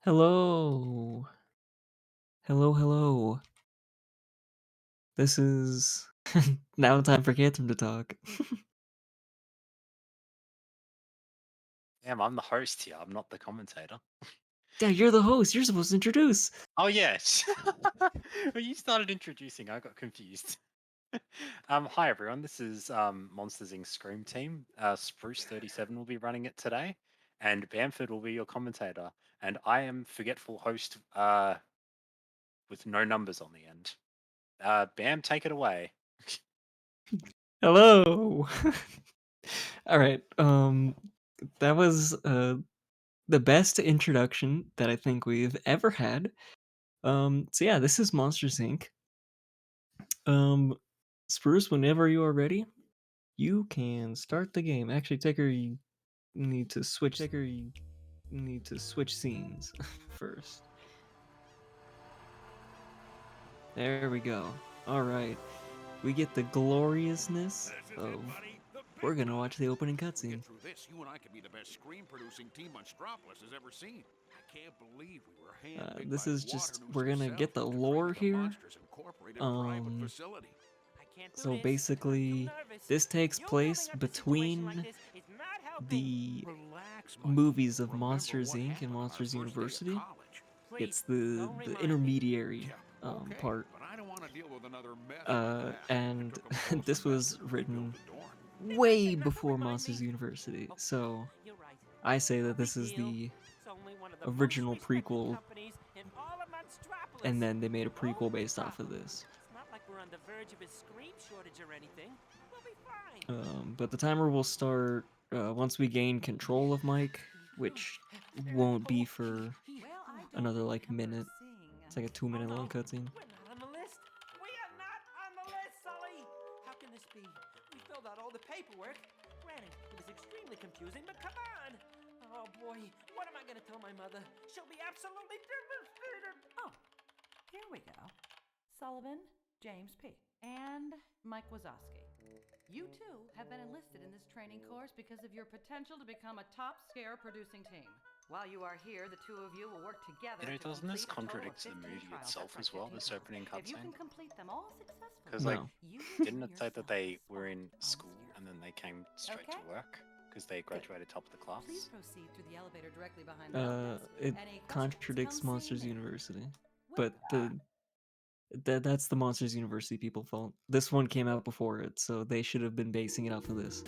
Hello. Hello, hello. This is now time for Cantum to talk. Damn, I'm the host here. I'm not the commentator. Yeah, you're the host. You're supposed to introduce. Oh yes. When you started introducing, I got confused. Hi everyone. This is Monsters Inc. Scream Team. Spruce37 will be running it today, and Bamford will be your commentator. And I am forgetful host with no numbers on the end. Bam, take it away. Hello. All right. That was the best introduction that I think we've ever had. So yeah, this is Monsters Inc. Um, Spruce, whenever you are ready, you can start the game. Actually, Ticker, you need to switch. Ticker, you need to switch scenes first. There we go. All right. We get the gloriousness This is it, of buddy. The we're big gonna time. watch the opening If we get cutscene. through this, you and I could be the best screen-producing team Monstropolis has ever seen. I can't believe we were handpicked This by is just Waternoose we're gonna himself get the to create lore the here. Monsters Incorporated private Um, facility. I can't do so this. I'm too basically, nervous. this takes You place building up a situation like between this is not helping. the Relax, Mikey. movies of Remember Monsters what Inc. and happened on our Monsters first day of University. college. It's Please, the don't the remind me. intermediary Yeah, okay, part. but I don't want to deal with another mess like that. It And took a full this was semester to rebuild written the dorm. way Don't before remind Monsters me. University. Okay, So you're right. I say No that big this is deal. the It's only one of the most original respected prequel, companies in all of and Monstropolis. then they made a prequel Only based off of problem. this. It's not like we're on the verge of a screen shortage or anything. We'll be fine. But the timer will start once we gain control of Mike, which won't be for Well, I don't another like remember minute. seeing. It's like a Oh 2 minute long no, cutscene. we're not on the list. We are not on the list, Sully. How can this be? We filled out all the paperwork. Granted, it was extremely confusing, but come on. Oh boy, what am I gonna tell my mother? She'll be absolutely devastated. Oh, here we go. Sullivan, James P. And Mike Wazowski. You too have been enlisted in this training course because of your potential to become a top scare producing team. While you are here, the two of you will work together to Doesn't this complete a total of contradict the 15 movie trials at itself as well, 15 this pounds. opening If you cutscene? can complete them all successfully, Because, like, No. you will didn't earn it say that yourself they a were spot in on the school scare and then they came straight Okay? to work because they Good. graduated top of the Please class? proceed through the elevator directly behind the help desk. It Any questions, come contradicts see Monsters me. University, With but that's the Monsters University people fault. This one came out before it, so they should have been basing it off of this.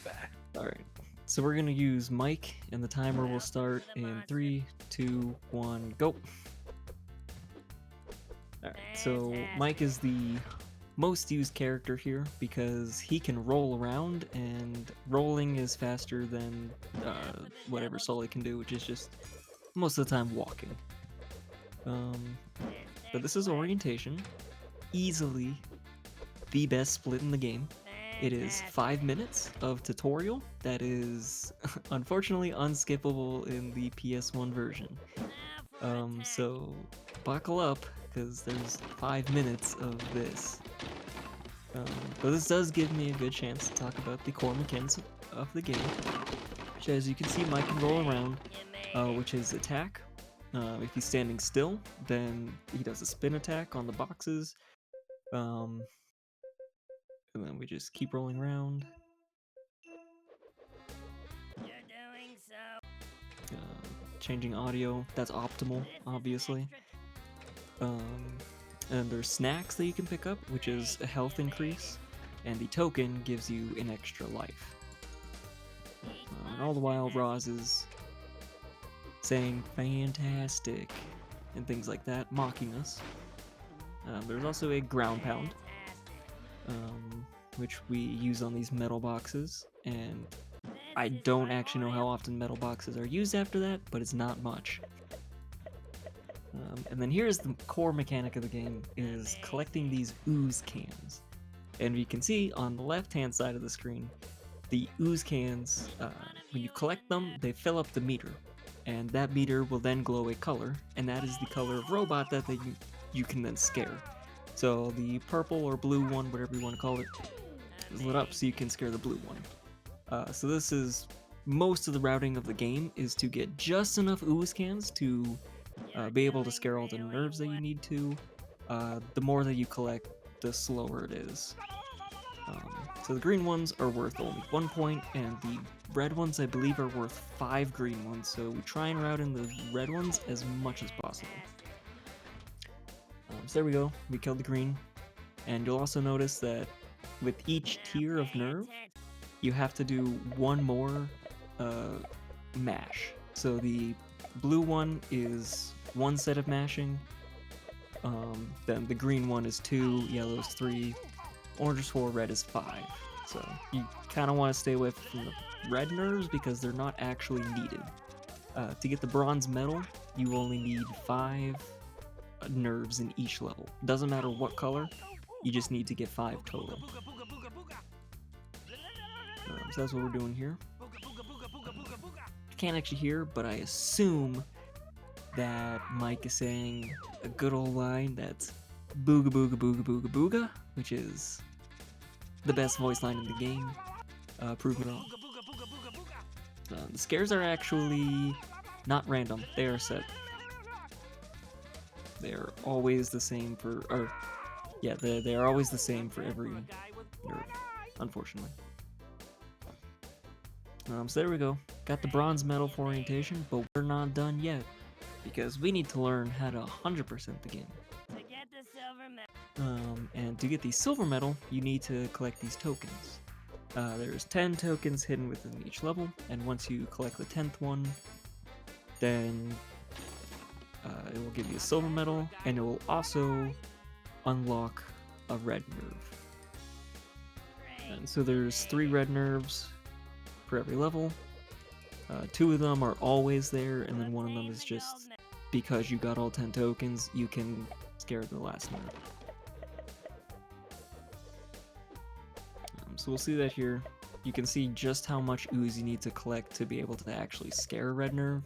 Fair. All right. So we're gonna use Mike, and the timer will start in three, two, one, go. All right. So Mike is the most used character here because he can roll around, and rolling is faster than whatever Sully can do, which is just most of the time walking. Um, but this is orientation, easily the best split in the game. It is 5 minutes of tutorial that is unfortunately unskippable in the PS1 version. So buckle up because there's 5 minutes of this. But this does give me a good chance to talk about the core mechanics of the game, which, as you can see, Mike can roll around, which is attack. If he's standing still, then he does a spin attack on the boxes. Um, and then we just keep rolling around. You're doing so. Changing audio, that's optimal, obviously. And there's snacks that you can pick up, which is a health increase, and the token gives you an extra life. And all the while, Roz is saying fantastic and things like that, mocking us. There's also a ground pound, which we use on these metal boxes, and I don't actually know how often metal boxes are used after that, but it's not much. And then here's the core mechanic of the game, is collecting these ooze cans. And you can see on the left-hand side of the screen, the ooze cans, when you collect them, they fill up the meter. And that meter will then glow a color, and that is the color of robot that you can then scare. So the purple or blue one, whatever you want to call it, is lit up so you can scare the blue one. So this is most of the routing of the game is to get just enough ooze cans to be able to scare all the nerves that you need to. The more that you collect, the slower it is. So the green ones are worth only 1 point, and the red ones I believe are worth 5 green ones, so we try and route in the red ones as much as possible. So there we go, we killed the green, and you'll also notice that with each tier of nerve, you have to do one more mash. So the blue one is 1 set of mashing, then the green one is 2, yellow is 3, orange is 4, red is 5. So you kind of want to stay away from the red nerves because they're not actually needed. To get the bronze medal, you only need 5 nerves in each level. Doesn't matter what color, you just need to get 5 total. So that's what we're doing here. I can't actually hear, but I assume that Mike is saying a good old line that's booga booga booga booga booga, which is the best voice line in the game. Prove it all. The scares are actually not random, they are set. They're always the same for, or yeah, they are always the same for every nerve, unfortunately. So there we go. Got the bronze medal for orientation, but we're not done yet, because we need to learn how to 100% the game. And to get the silver medal, you need to collect these tokens. There's 10 tokens hidden within each level, and once you collect the 10th one, then it will give you a silver medal, and it will also unlock a red nerve. And so there's 3 red nerves for every level. 2 of them are always there, and then 1 of them is just because you got all 10 tokens, you can scare the last nerve. So we'll see that here. You can see just how much ooze you need to collect to be able to actually scare a red nerve.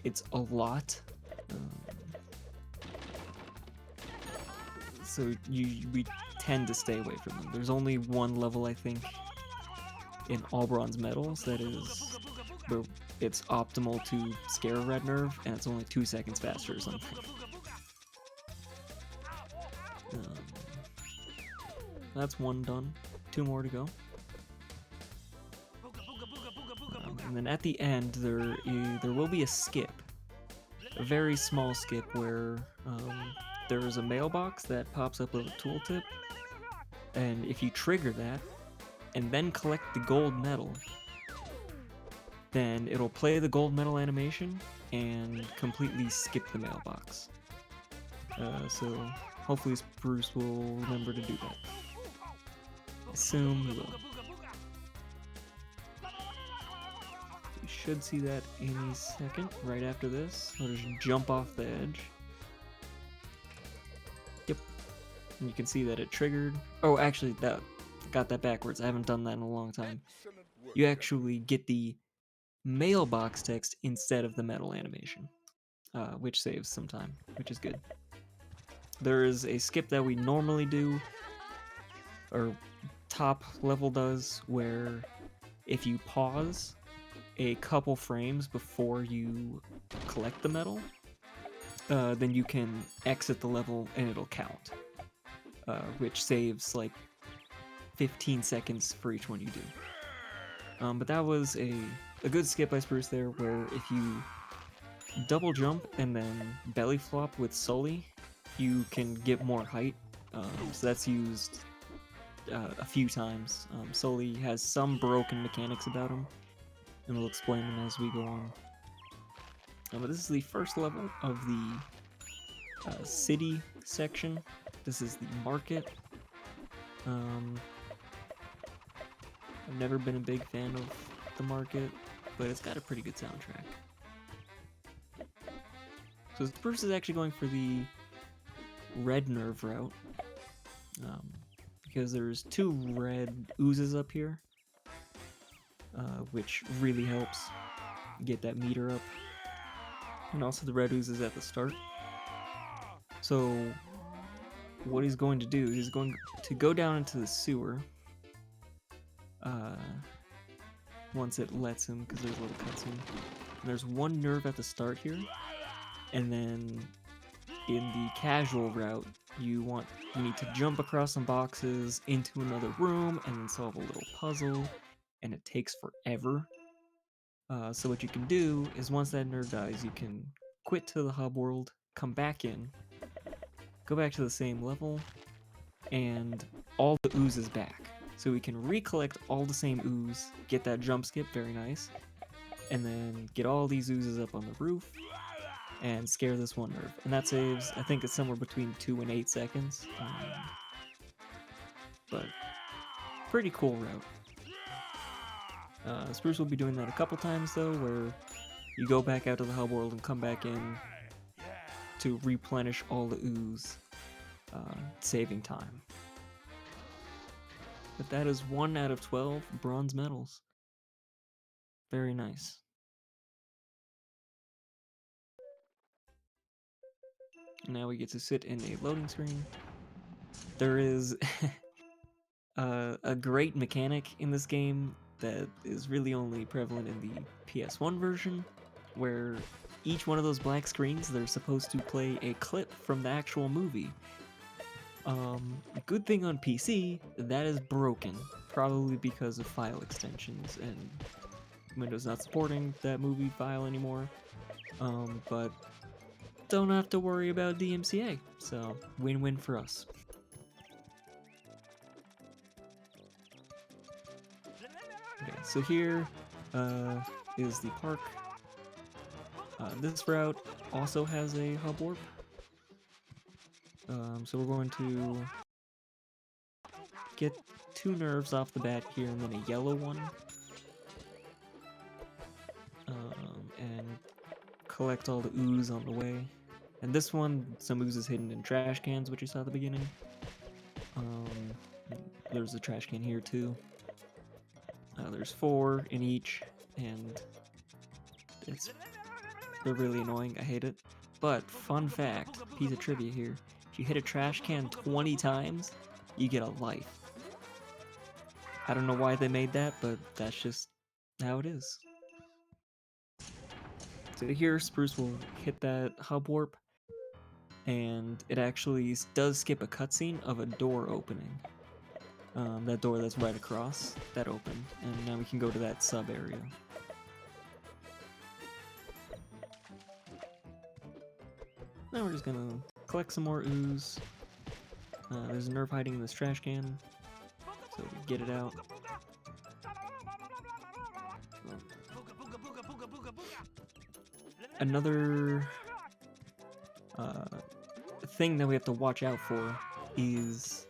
It's a lot. So we tend to stay away from them. There's only 1 level, I think, in all bronze medals that is where it's optimal to scare a red nerve, and it's only 2 seconds faster or something. That's 1 done. 2 more to go. And then at the end, there will be a skip. A very small skip where there is a mailbox that pops up with a tooltip, and if you trigger that and then collect the gold medal, then it'll play the gold medal animation and completely skip the mailbox. So hopefully Bruce will remember to do that. Assume he will. We should see that any second, right after this. I'll just jump off the edge. Yep. And you can see that it triggered. Oh, actually, got that backwards. I haven't done that in a long time. You actually get the mailbox text instead of the medal animation, which saves some time, which is good. There is a skip that we normally do, or top level does, where if you pause a couple frames before you collect the medal, then you can exit the level and it'll count, which saves like 15 seconds for each one you do. But that was a good skip by Spruce there, where if you double jump and then belly flop with Sully, you can get more height. So that's used a few times. Sully has some broken mechanics about him, and we'll explain them as we go on. But this is the first level of the city section. This is the market. I've never been a big fan of the market, but it's got a pretty good soundtrack. So Spruce is actually going for the red nerve route, because there's 2 red oozes up here, which really helps get that meter up, and also the red oozes at the start. So what he's going to do, he's going to go down into the sewer, once it lets him, because there's a little cutscene. And there's one nerve at the start here, and then in the casual route, you need to jump across some boxes into another room and then solve a little puzzle, and it takes forever. So what you can do is once that nerd dies, you can quit to the hub world, come back in, go back to the same level, and all the ooze is back. So we can recollect all the same ooze, get that jump skip, very nice, and then get all these oozes up on the roof, and scare this one nerve. And that saves, I think it's somewhere between 2 and 8 seconds. But pretty cool route. Spruce will be doing that a couple times though, where you go back out to the hub world and come back in to replenish all the ooze, saving time. But that is 1 out of 12 bronze medals. Very nice. Now we get to sit in a loading screen. There is a great mechanic in this game that is really only prevalent in the PS1 version, where each one of those black screens, they're supposed to play a clip from the actual movie. Good thing on PC, that is broken, probably because of file extensions and Windows not supporting that movie file anymore. But don't have to worry about DMCA, so win-win for us. Okay, so here is the park. This route also has a hub warp. So we're going to get 2 nerves off the bat here and then a yellow one. And collect all the ooze on the way. And this one, some ooze is hidden in trash cans, which you saw at the beginning. There's a trash can here too. There's 4 in each, and they're really annoying. I hate it. But fun fact, piece of trivia here: if you hit a trash can 20 times, you get a life. I don't know why they made that, but that's just how it is. So here, Spruce will hit that hub warp, and it actually does skip a cutscene of a door opening. That door that's right across, that opened, and now we can go to that sub area. Now we're just gonna collect some more ooze. There's a nerve hiding in this trash can, so we get it out. Another thing that we have to watch out for is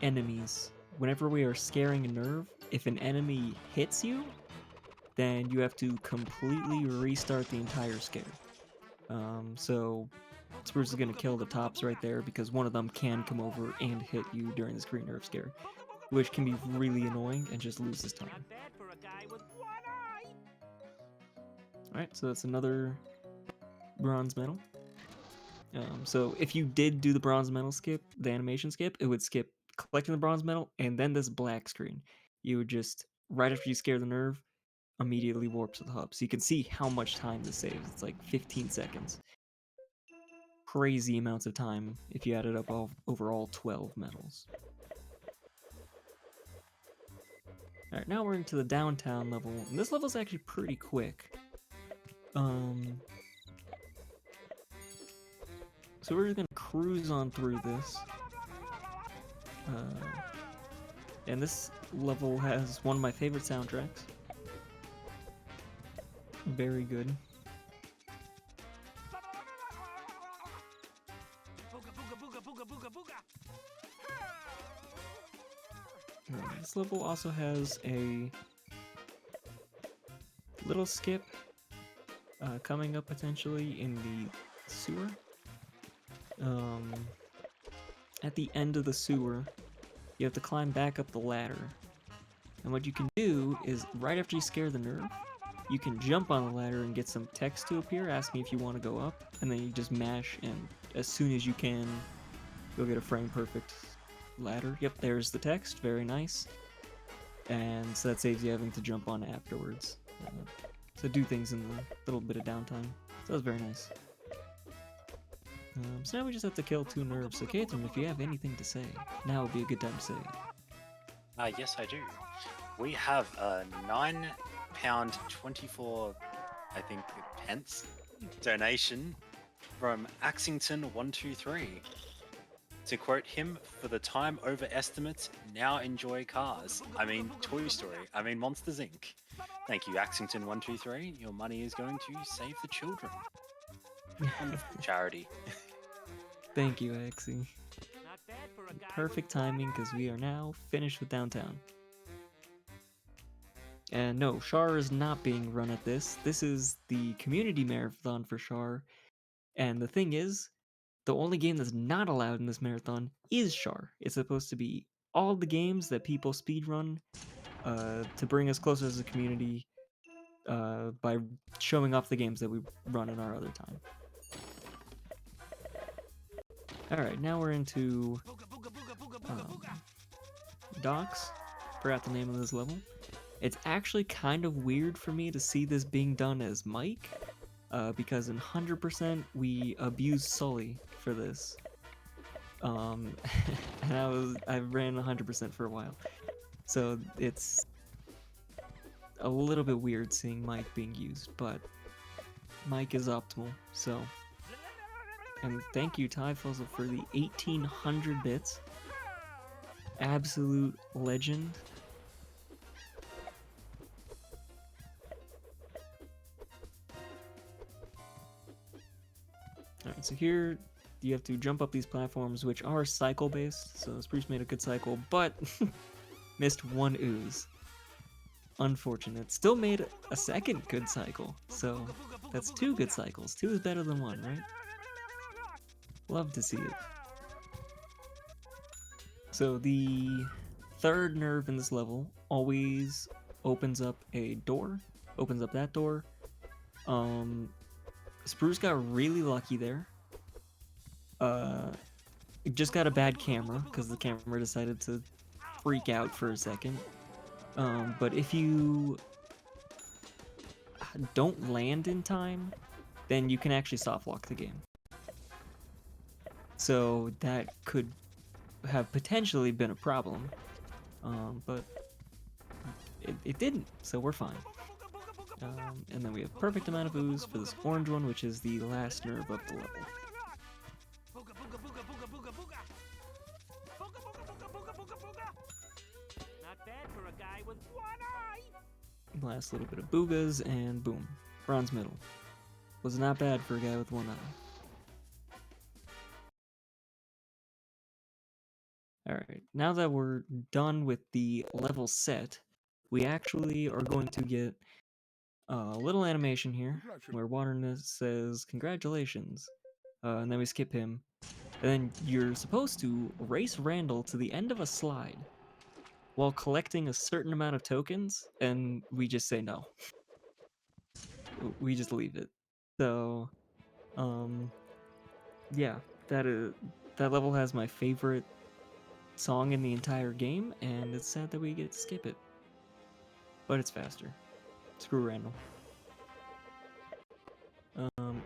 enemies. Whenever we are scaring a nerve, if an enemy hits you, then you have to completely restart the entire scare. So Spruce is going to kill the tops right there because one of them can come over and hit you during the screen nerve scare, which can be really annoying and just loses time. Alright, so that's another bronze medal. So if you did do the bronze medal skip, the animation skip, it would skip collecting the bronze medal and then this black screen. You would just, right after you scare the nerve, immediately warp to the hub. So you can see how much time this saves. It's like 15 seconds. Crazy amounts of time if you added up overall 12 medals. Alright, now we're into the downtown level. And this level's actually pretty quick. So we're just gonna cruise on through this. And this level has one of my favorite soundtracks. Very good. This level also has a little skip coming up potentially in the sewer. At the end of the sewer, you have to climb back up the ladder. And what you can do is, right after you scare the nerve, you can jump on the ladder and get some text to appear asking if you want to go up, and then you just mash, and as soon as you can, you'll get a frame perfect ladder. Yep, there's the text, very nice. and so that saves you having to jump on afterwards. So do things in the little bit of downtime. So that was very nice. So now we just have to kill 2 nerves. So Catherine, if you have anything to say, now would be a good time to say it. Yes, I do. We have a £9.24, I think, pence donation from Axington123. To quote him, for the time overestimates, now enjoy cars. I mean, Toy Story. I mean, Monsters Inc. Thank you, Axington123. Your money is going to save the children. Wonderful charity. Thank you, Axie. Not bad for a guy Perfect timing, because we are now finished with downtown. And no, Char is not being run at this. This is the community marathon for Char. And the thing is, the only game that's not allowed in this marathon is Char. It's supposed to be all the games that people speedrun to bring us closer as a community by showing off the games that we run in our other time. Alright, now we're into docks. Forgot the name of this level. It's actually kind of weird for me to see this being done as Mike, because in 100% we abused Sully for this. And I ran 100% for a while. So it's a little bit weird seeing Mike being used, but Mike is optimal, so. And thank you, Ty Fuzzle, for the 1800 bits. Absolute legend. Alright, so here you have to jump up these platforms, which are cycle-based, so Spruce made a good cycle, but missed 1 ooze. Unfortunate. Still made a second good cycle, so that's 2 good cycles. 2 is better than 1, right? Love to see it. So the 3rd nerve in this level always opens up a door, opens up that door. Spruce got really lucky there. It just got a bad camera, because the camera decided to freak out for a second. But if you don't land in time, then you can actually soft lock the game. So that could have potentially been a problem, but it didn't, so we're fine. And then we have perfect amount of ooze for this orange one, which is the last nerve of the level. Not bad for a guy with 1 eye. Last little bit of boogas, and boom. Bronze medal. Was not bad for a guy with 1 eye. Alright, now that we're done with the level set, we actually are going to get a little animation here, where Waterness says, "Congratulations," and then we skip him. And then you're supposed to race Randall to the end of a slide while collecting a certain amount of tokens, and we just say no. We just leave it. So, yeah, that level has my favorite song in the entire game, and it's sad that we get to skip it. But it's faster. Screw Randall.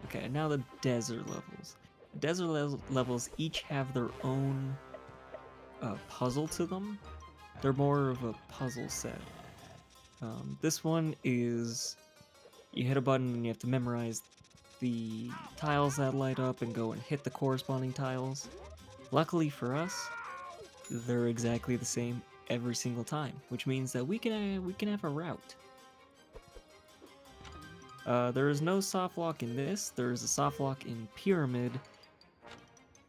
Okay, now the desert levels. Desert levels each have their own puzzle to them. They're more of a puzzle set. This one is you hit a button and you have to memorize the tiles that light up and go and hit the corresponding tiles. Luckily for us, they're exactly the same every single time, which means that we can have a route. There is no soft lock in this. There is a soft lock in Pyramid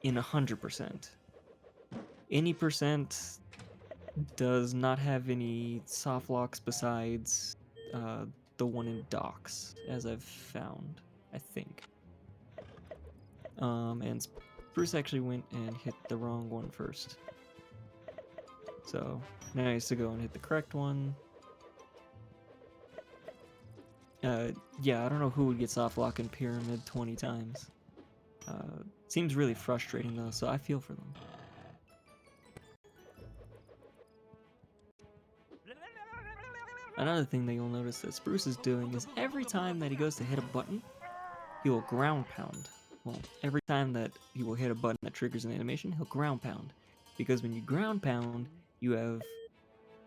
in 100%. Any percent does not have any soft locks besides the one in Docks, as I've found, I think. And Bruce actually went and hit the wrong one first. So now he has to go and hit the correct one. Yeah, I don't know who would get soft lock in Pyramid 20 times. Seems really frustrating though, so I feel for them. Another thing that you'll notice that Spruce is doing is every time that he goes to hit a button, he will ground pound. Well, every time that he will hit a button that triggers an animation, he'll ground pound. Because when you ground pound, you have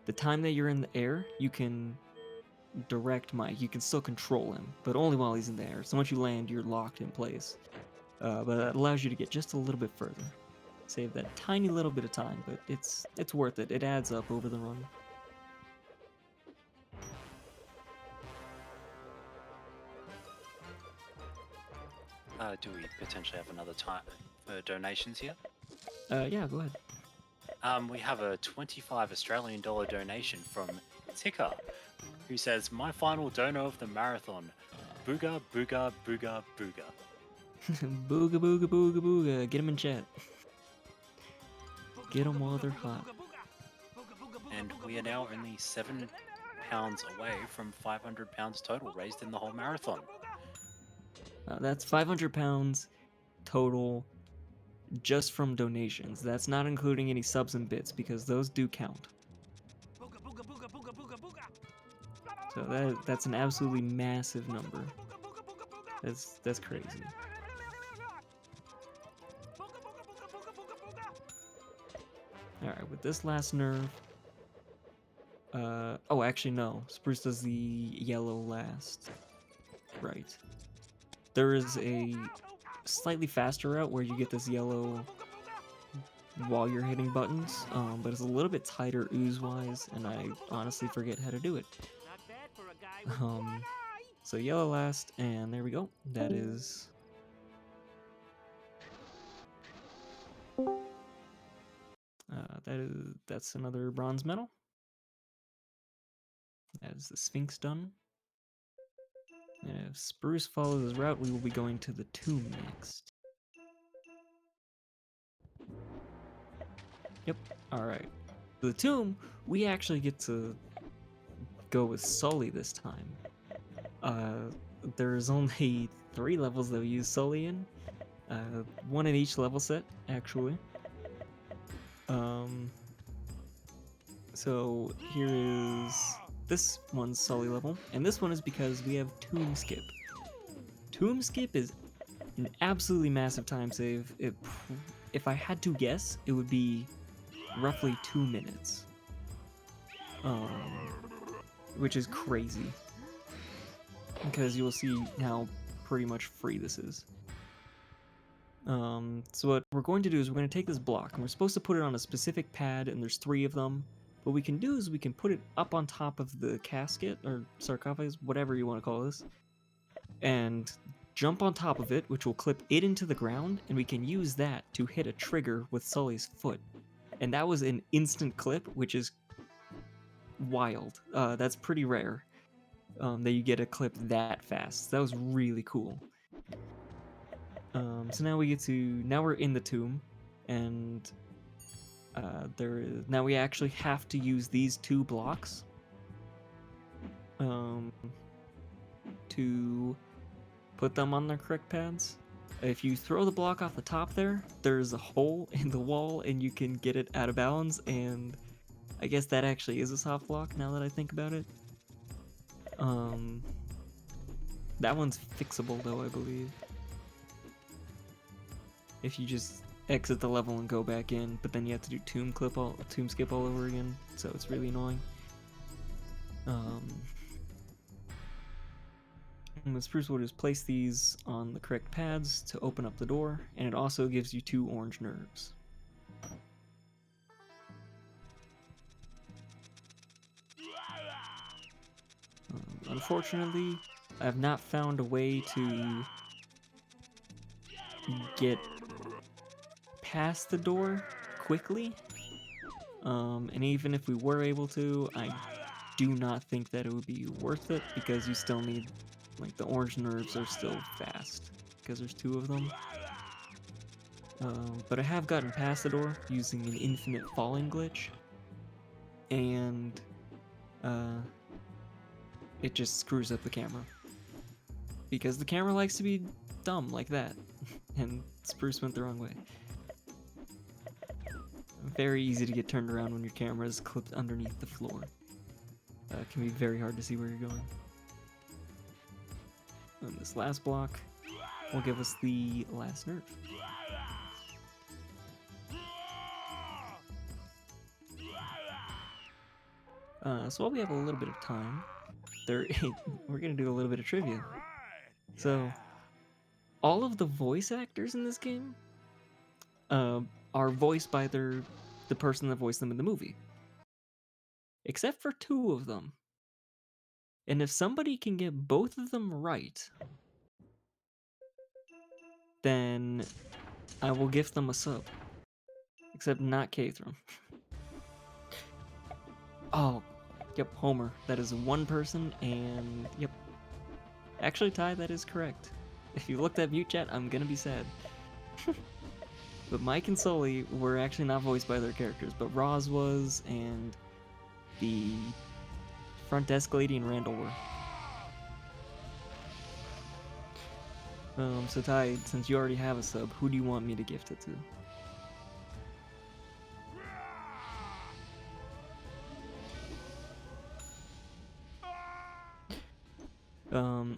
the time that you're in the air, you can direct Mike. You can still control him, but only while he's in the air. So once you land, you're locked in place. But that allows you to get just a little bit further. Save that tiny little bit of time, but it's worth it. It adds up over the run. Do we potentially have another time for donations here? Yeah, go ahead. We have a 25 Australian dollar donation from Tika, who says, "My final donor of the marathon, booga booga booga booga." Booga booga booga booga. Get him in chat. Get them while they're hot. And we are now only £7 away from £500 total raised in the whole marathon. That's 500 pounds total just from donations. That's not including any subs and bits because those do count. So that's an absolutely massive number. That's crazy. Alright, with this last nerve... oh, actually no. Spruce does the yellow last. Right. There is a slightly faster route where you get this yellow while you're hitting buttons, but it's a little bit tighter ooze-wise, and I honestly forget how to do it. So yellow last, and there we go. That is... that's another bronze medal. That is the Sphinx done. And if Spruce follows his route, we will be going to the tomb next. Yep, alright. The tomb, we actually get to go with Sully this time. There's only 3 levels that we use Sully in. 1 in each level set, actually. So here is this one's Sully level, and this one is because we have Tomb Skip. Tomb Skip is an absolutely massive time save. If I had to guess, it would be roughly 2 minutes. Which is crazy. Because you will see how pretty much free this is. So what we're going to do is we're going to take this block, and we're supposed to put it on a specific pad, and there's 3 of them. What we can do is we can put it up on top of the casket, or sarcophagus, whatever you want to call this, and jump on top of it, which will clip it into the ground, and we can use that to hit a trigger with Sully's foot. And that was an instant clip, which is wild. That's pretty rare, that you get a clip that fast. That was really cool. So now now we're in the tomb, and now we actually have to use these 2 blocks to put them on their correct pads. If you throw the block off the top there's a hole in the wall and you can get it out of bounds, and I guess that actually is a soft block now that I think about it. That one's fixable though, I believe. If you just exit the level and go back in, but then you have to do tomb skip all over again, so it's really annoying. And the Spruce will just place these on the correct pads to open up the door, and it also gives you 2 orange nerves. Unfortunately, I have not found a way to get past the door quickly, and even if we were able to, I do not think that it would be worth it, because you still need, like, the orange nerves are still fast because there's 2 of them. But I have gotten past the door using an infinite falling glitch, and it just screws up the camera because the camera likes to be dumb like that. And Spruce went the wrong way. Very easy to get turned around when your camera is clipped underneath the floor. It can be very hard to see where you're going. And this last block will give us the last nerve. So while we have a little bit of time, we're gonna do a little bit of trivia. So, all of the voice actors in this game are voiced by the person that voiced them in the movie, except for 2 of them. And if somebody can get both of them right, then I will gift them a sub. Except not Kathram. Oh, yep, Homer. That is 1 person, and yep. Actually, Ty, that is correct. If you looked at mute chat, I'm gonna be sad. But Mike and Sully were actually not voiced by their characters, but Roz was, and the front desk lady and Randall were. So Ty, since you already have a sub, who do you want me to gift it to?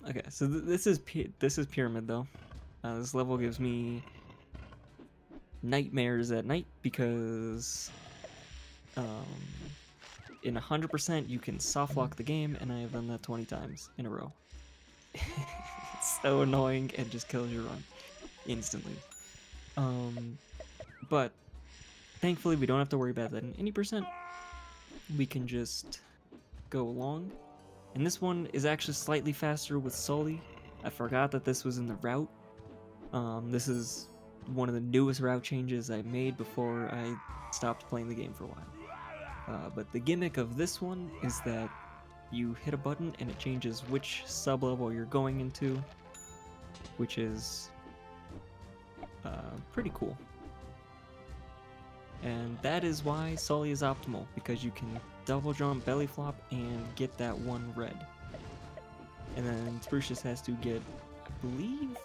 Okay, so this is Pyramid though. This level gives me nightmares at night because in 100% you can soft lock the game, and I have done that 20 times in a row. It's so annoying and just kills your run instantly. But thankfully we don't have to worry about that in any percent. We can just go along. And this one is actually slightly faster with Sully. I forgot that this was in the route. This is one of the newest route changes I made before I stopped playing the game for a while. But the gimmick of this one is that you hit a button and it changes which sub-level you're going into, which is pretty cool. And that is why Sully is optimal, because you can double jump, belly flop, and get that 1 red. And then Spruce just has to get, I believe,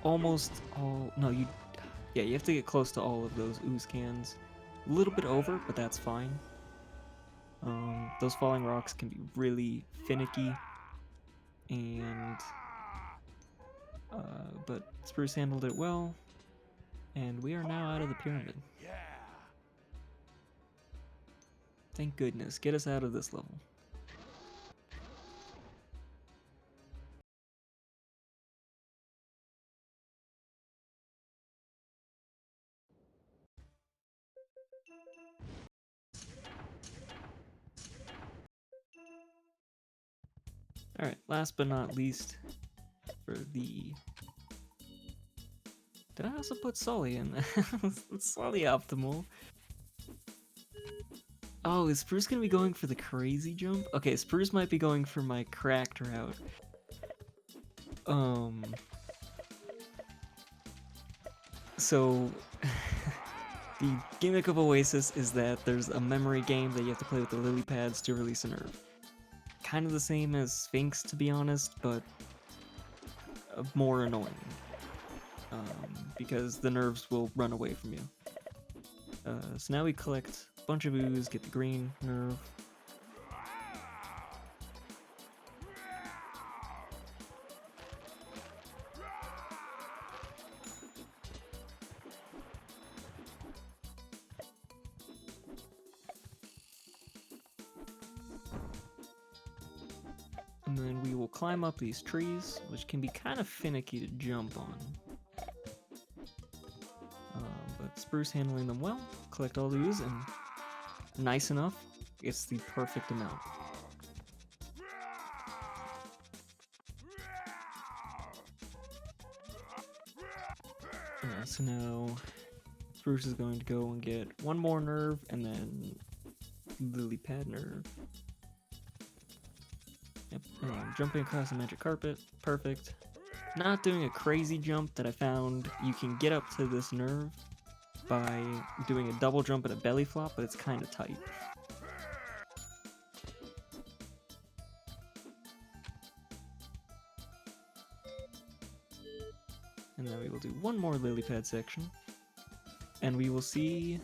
almost all, no, you have to get close to all of those ooze cans. A little bit over, but that's fine. Those falling rocks can be really finicky, and but Spruce handled it well, and we are now out of the pyramid. Thank goodness, get us out of this level. Alright, last but not least, for the... Did I also put Sully in? Sully optimal. Oh, is Spruce gonna be going for the crazy jump? Okay, Spruce might be going for my cracked route. So, the gimmick of Oasis is that there's a memory game that you have to play with the lily pads to release a nerve. Kind of the same as Sphinx, to be honest, but more annoying. Because the nerves will run away from you. So now we collect a bunch of ooze, get the green nerve. And then we will climb up these trees, which can be kind of finicky to jump on. But Spruce handling them well, collect all these, and nice enough, it's the perfect amount. So now Spruce is going to go and get 1 more nerve, and then lily pad nerve. Yep, jumping across the magic carpet, perfect. Not doing a crazy jump that I found you can get up to this nerve by doing a double jump and a belly flop, but it's kind of tight. And then we will do 1 more lily pad section, and we will see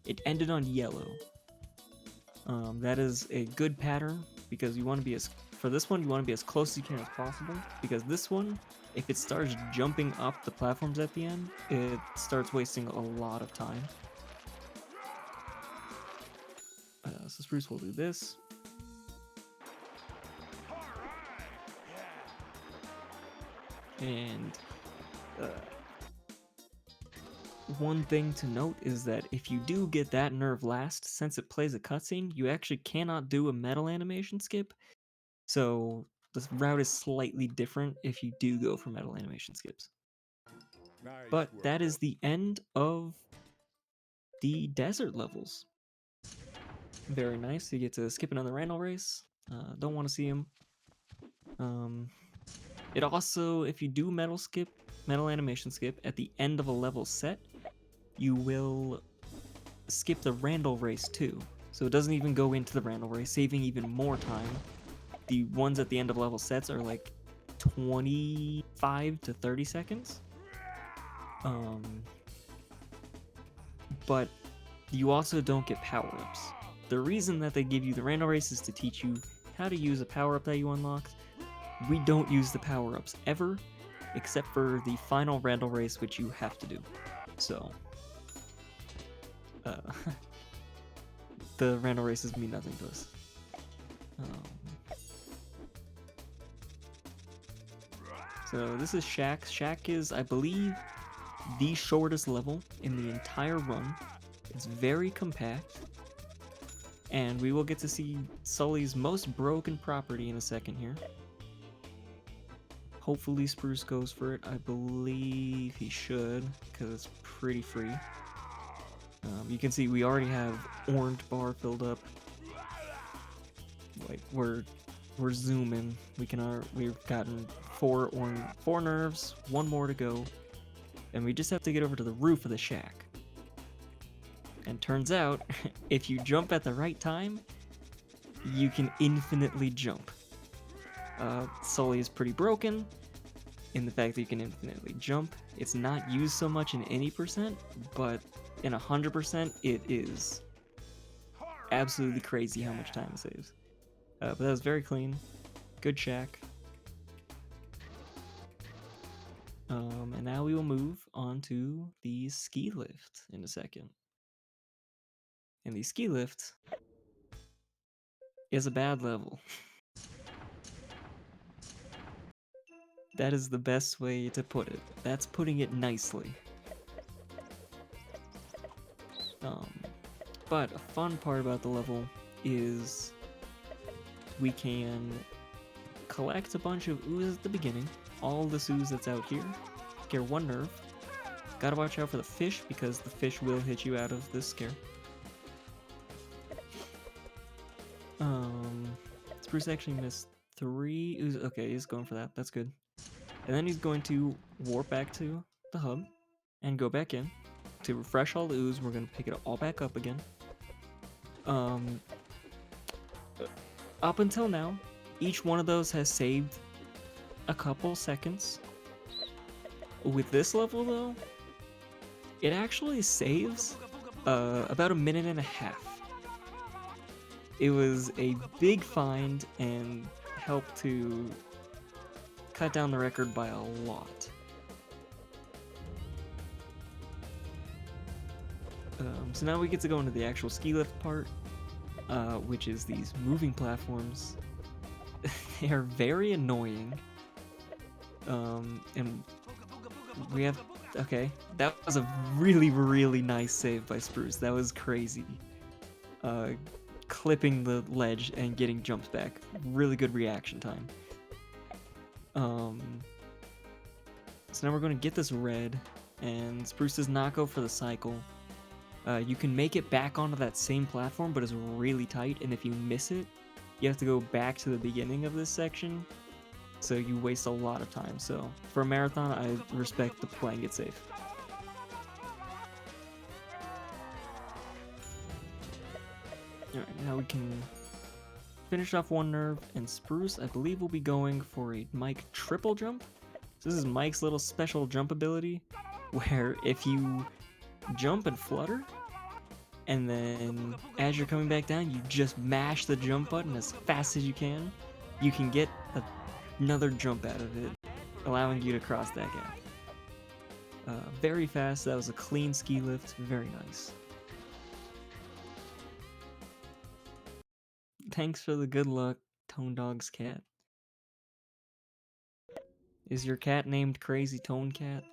it ended on yellow. That is a good pattern because you want to be for this one, you want to be as close as you can as possible, because this one, if it starts jumping up the platforms at the end, it starts wasting a lot of time. So Spruce will do this. And one thing to note is that if you do get that nerve last, since it plays a cutscene, you actually cannot do a metal animation skip. So the route is slightly different if you do go for metal animation skips. But that is the end of the desert levels. Very nice. You get to skip another random race. Don't want to see him. It also, if you do metal animation skip at the end of a level set, you will skip the random race too. So it doesn't even go into the random race, saving even more time. The ones at the end of level sets are like 25 to 30 seconds. But you also don't get power-ups. The reason that they give you the random race is to teach you how to use a power-up that you unlock. We don't use the power-ups ever, except for the final random race, which you have to do. So, the random races mean nothing to us. So this is Shack. Shack is, I believe, the shortest level in the entire run. It's very compact. And we will get to see Sully's most broken property in a second here. Hopefully Spruce goes for it. I believe he should, because it's pretty free. You can see we already have orange bar filled up. Like we're zooming. We've gotten four nerves, one more to go, and we just have to get over to the roof of the shack. And turns out, if you jump at the right time, you can infinitely jump. Sully is pretty broken in the fact that you can infinitely jump. It's not used so much in any percent, but in 100%, it is absolutely crazy how much time it saves. But that was very clean. Good shack. And now we will move on to the ski lift in a second. And the ski lift is a bad level. That is the best way to put it. That's putting it nicely. But a fun part about the level is we can collect a bunch of ooze at the beginning. All this ooze that's out here. Scare one nerve. Gotta watch out for the fish, because the fish will hit you out of this scare. Spruce actually missed 3 ooze. Okay, he's going for that. That's good. And then he's going to warp back to the hub and go back in to refresh all the ooze. We're going to pick it all back up again. Up until now, each one of those has saved a couple seconds. With this level, though, it actually saves about 1.5 minutes. It was a big find and helped to cut down the record by a lot. So now we get to go into the actual ski lift part, which is these moving platforms. They are very annoying. And we have... Okay, that was a really, really nice save by Spruce. That was crazy. Clipping the ledge and getting jumps back. Really good reaction time. So now we're going to get this red, and Spruce does not go for the cycle. You can make it back onto that same platform, but it's really tight, and if you miss it, you have to go back to the beginning of this section, so you waste a lot of time. So for a marathon, I respect the playing it safe. Alright, now we can finish off one nerve, and Spruce, I believe, will be going for a Mike triple jump. So this is Mike's little special jump ability, where if you jump and flutter, and then as you're coming back down, you just mash the jump button as fast as you can. You can get another jump out of it, allowing you to cross that gap. Very fast. That was a clean ski lift. Very nice. Thanks for the good luck, Tone Dog's cat. Is your cat named Crazy Tone Cat?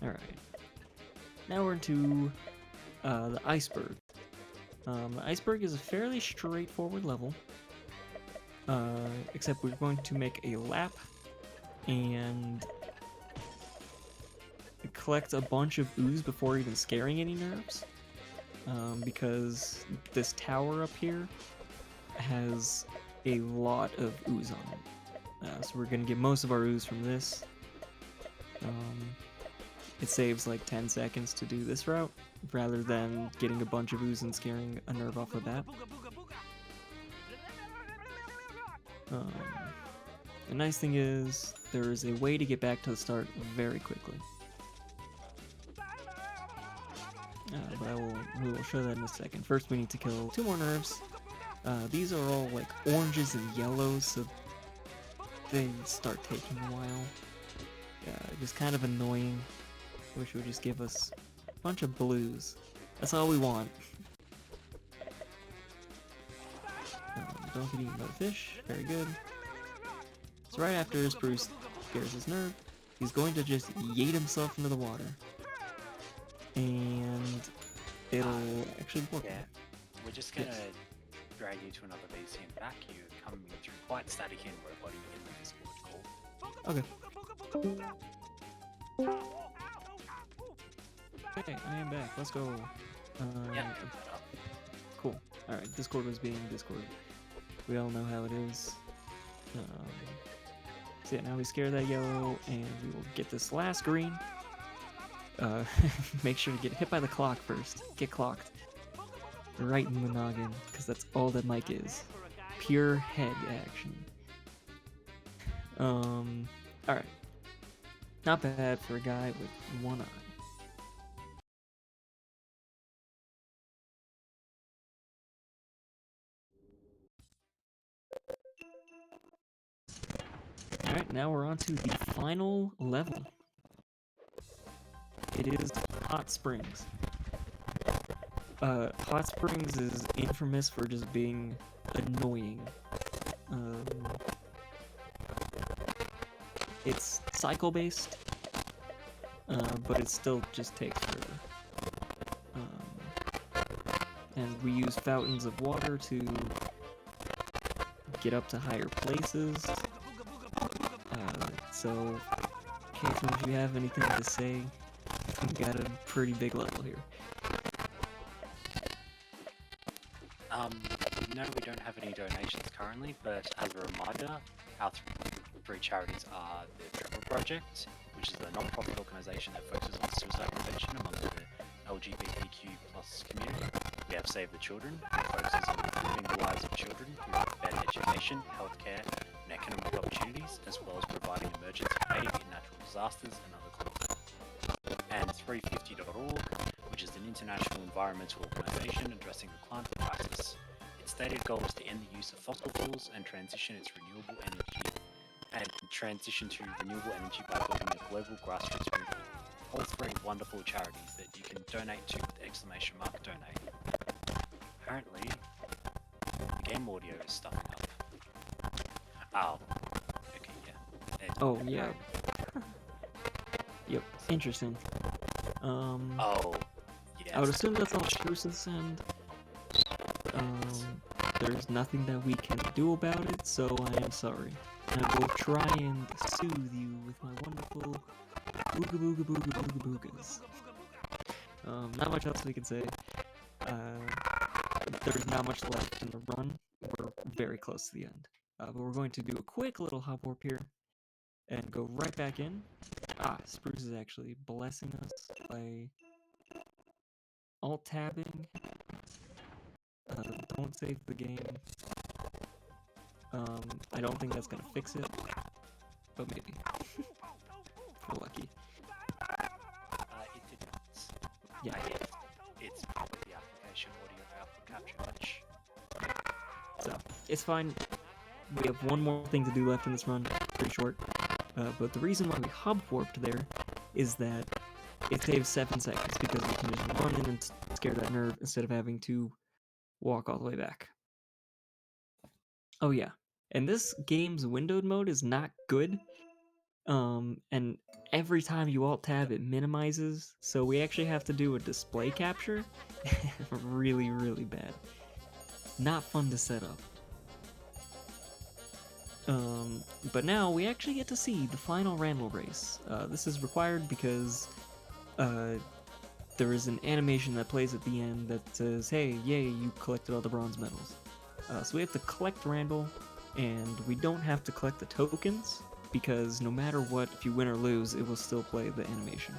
Alright. Now we're into the Iceberg. The Iceberg is a fairly straightforward level. Except we're going to make a lap and collect a bunch of ooze before even scaring any nerves. Because this tower up here has a lot of ooze on it. So we're going to get most of our ooze from this. It saves like 10 seconds to do this route, rather than getting a bunch of ooze and scaring a nerve off the bat. The nice thing is, there is a way to get back to the start very quickly. But we will show that in a second. First we need to kill 2 more nerves. These are all like oranges and yellows, so they start taking a while. Just kind of annoying. Wish it would just give us a bunch of blues. That's all we want. Don't get eaten by the fish. Very good. So right after Spruce scares his nerve, he's going to just yeet himself into the water. And it'll actually work. Yeah, we're just gonna drag you to another BC and back. You're coming through quite static and roboty in the Discord call. Okay. Okay, I am back. Let's go. Yeah, pick that up. Cool. Alright, Discord was being Discord. We all know how it is. So yeah, now we scare that yellow, and we will get this last green. Make sure to get hit by the clock first. Get clocked. Right in the noggin, because that's all that Mike is. Pure head action. Alright. Not bad for a guy with one eye. Alright, now we're on to the final level. It is Hot Springs. Hot Springs is infamous for just being annoying. It's cycle-based, but it still just takes forever. And we use fountains of water to get up to higher places. So, Catherine, if you have anything to say, we got a pretty big level here. No, we don't have any donations currently, but as a reminder, our 3 charities are the Trevor Project, which is a non-profit organisation that focuses on suicide prevention amongst the LGBTQ+ community. We have Save the Children, which focuses on improving the lives of children through better education, healthcare, and economic opportunities, as well as providing emergency aid in natural disasters and other conflicts. And 350.org, which is an international environmental organisation addressing the climate crisis. Its stated goal is to end the use of fossil fuels and transition to renewable energy by building a global grassroots movement. All 3 wonderful charities that you can donate to with !donate. Apparently, the game audio is stuffing up. Oh, okay, yeah. Oh, yeah. Yep, interesting. Oh, yeah. I would assume that's on Spruce's end. There's nothing that we can do about it, so I am sorry. I will try and soothe you with my wonderful booga booga booga booga boogas. Not much else we can say. There's not much left in the run. We're very close to the end. But we're going to do a quick little hop warp here and go right back in. Spruce is actually blessing us by alt-tabbing. Don't save the game. I don't think that's gonna fix it, but maybe. We're lucky. It did once. Yeah. It's probably the application audio output capture glitch. So, it's fine. We have one more thing to do left in this run. Pretty short. But the reason why we hub warped there is that it saves 7 seconds because we can just run in and scare that nerve instead of having to walk all the way back. Oh yeah, and this game's windowed mode is not good. And every time you alt tab, it minimizes, so we actually have to do a display capture. Really, really bad. Not fun to set up. But now we actually get to see the final Randall race. This is required because there is an animation that plays at the end that says, hey, yay, you collected all the bronze medals. So we have to collect Randall, and we don't have to collect the tokens, because no matter what, if you win or lose, it will still play the animation.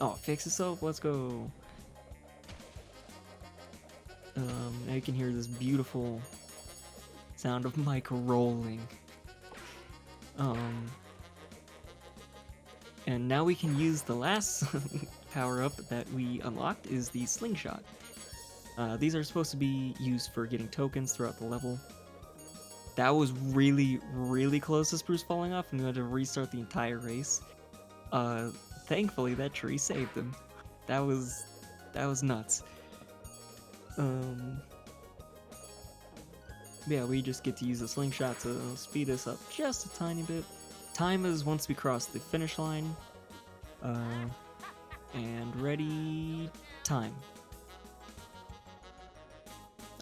Oh, fix itself, let's go. Now you can hear this beautiful sound of Mike rolling. And now we can use the last power-up that we unlocked is the slingshot. These are supposed to be used for getting tokens throughout the level. That was really, really close to Spruce falling off, and we had to restart the entire race. Thankfully, that tree saved him. That was nuts. Yeah, we just get to use the slingshot to speed us up just a tiny bit. Time is once we cross the finish line. And ready, time.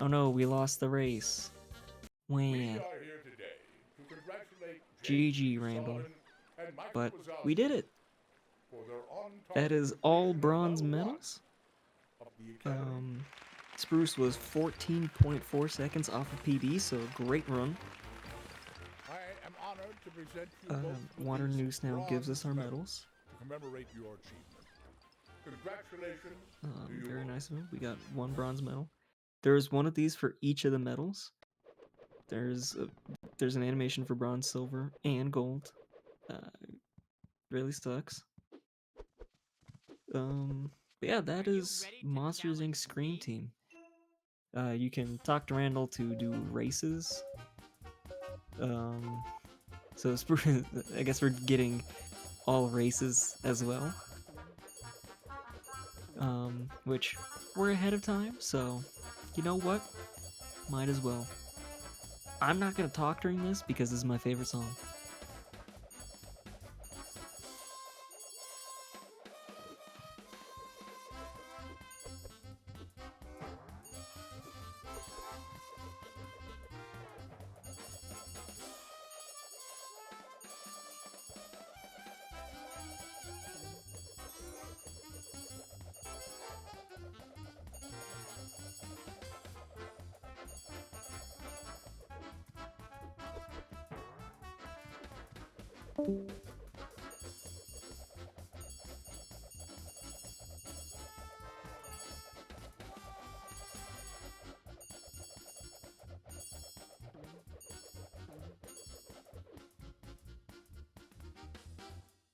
Oh no, we lost the race. We Wham. are here today to congratulate GG, Randall. and Mike But Wazowski we did it. for their on-target That is all completion of bronze level 1 medals. of the Academy. Spruce was 14.4 seconds off of PB, so great run. I am honored to present you both with Water these Noose now gives us our bronze medals. to commemorate your achievement. Congratulations to you Very all. nice of him. We got 1 bronze medal. There's one of these for each of the medals. There's an animation for bronze, silver, and gold. Really sucks. But yeah, that is Monsters Inc. Scream Team. You can talk to Randall to do races. So I guess we're getting all races as well. Which we're ahead of time, so you know what? Might as well. I'm not gonna talk during this because this is my favorite song.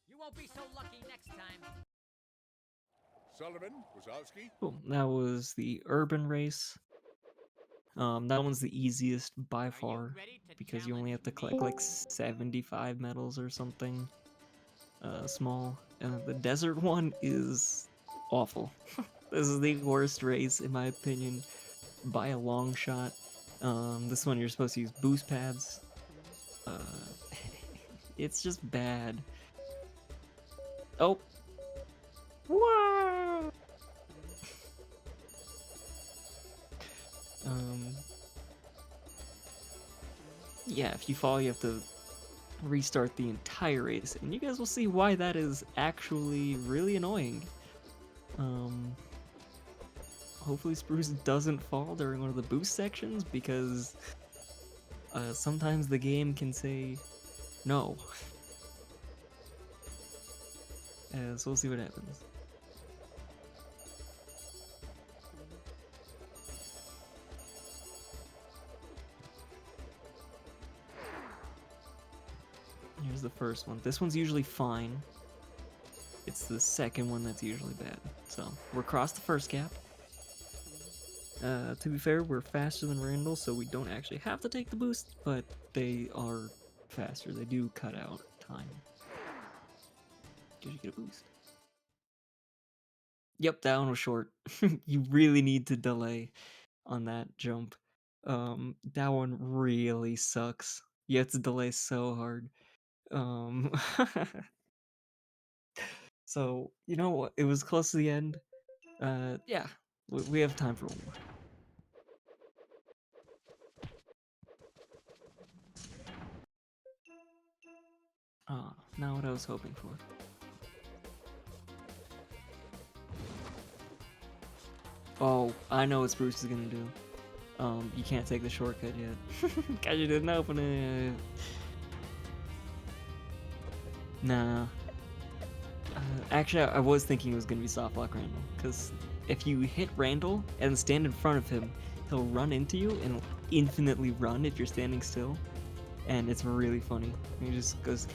You won't be so lucky next time. Sullivan, Wazowski, Cool. That was the urban race. That one's the easiest by far because you only have to collect like 75 medals or something. Small. The desert one is awful. This is the worst race in my opinion by a long shot. This one you're supposed to use boost pads. It's just bad. Oh. Whoa! Yeah, if you fall, you have to restart the entire race, and you guys will see why that is actually really annoying. Hopefully Spruce doesn't fall during one of the boost sections, because sometimes the game can say no. So we'll see what happens. was the first one. This one's usually fine. It's the second one that's usually bad. So we're across the first gap. To be fair, we're faster than Randall, so we don't actually have to take the boost, but they are faster. They do cut out time. Did you get a boost? Yep, that one was short. You really need to delay on that jump. That one really sucks. You have to delay so hard. So, you know what? It was close to the end. Yeah, we have time for one more. Ah, not what I was hoping for. Oh, I know what Spruce is gonna do. You can't take the shortcut yet. Cause you didn't open it. Nah. Actually, I was thinking it was gonna be soft lock Randall, because if you hit Randall and stand in front of him, he'll run into you and infinitely run if you're standing still, and it's really funny. He just goes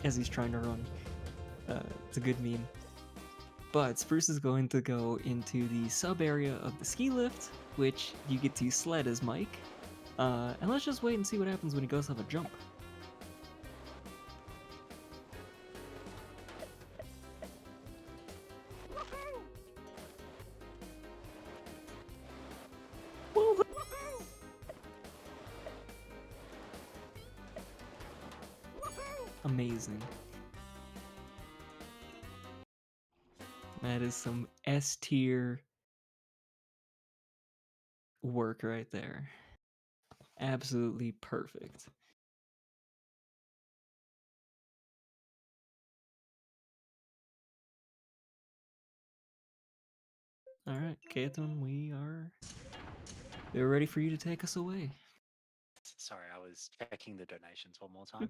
as he's trying to run. It's a good meme. But Spruce is going to go into the sub area of the ski lift, which you get to sled as Mike. And let's just wait and see what happens when he goes off a jump. Amazing. That is some S tier work right there. Absolutely perfect. All right, Caitlin, we're ready for you to take us away. Sorry, I was checking the donations one more time.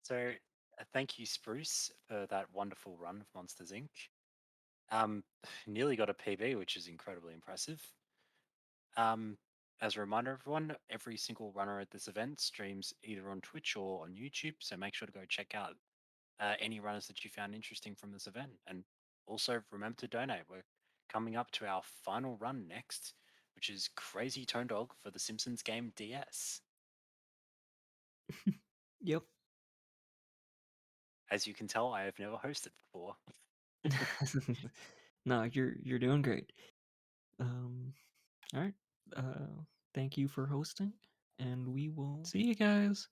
So, thank you, Spruce, for that wonderful run of Monsters Inc. Nearly got a PB, which is incredibly impressive. As a reminder, everyone, every single runner at this event streams either on Twitch or on YouTube, so make sure to go check out any runners that you found interesting from this event. And also remember to donate. We're coming up to our final run next, which is Crazy Tone Dog for the Simpsons game DS. Yep. As you can tell, I have never hosted before. No, you're doing great. All right. Thank you for hosting, and we will see you guys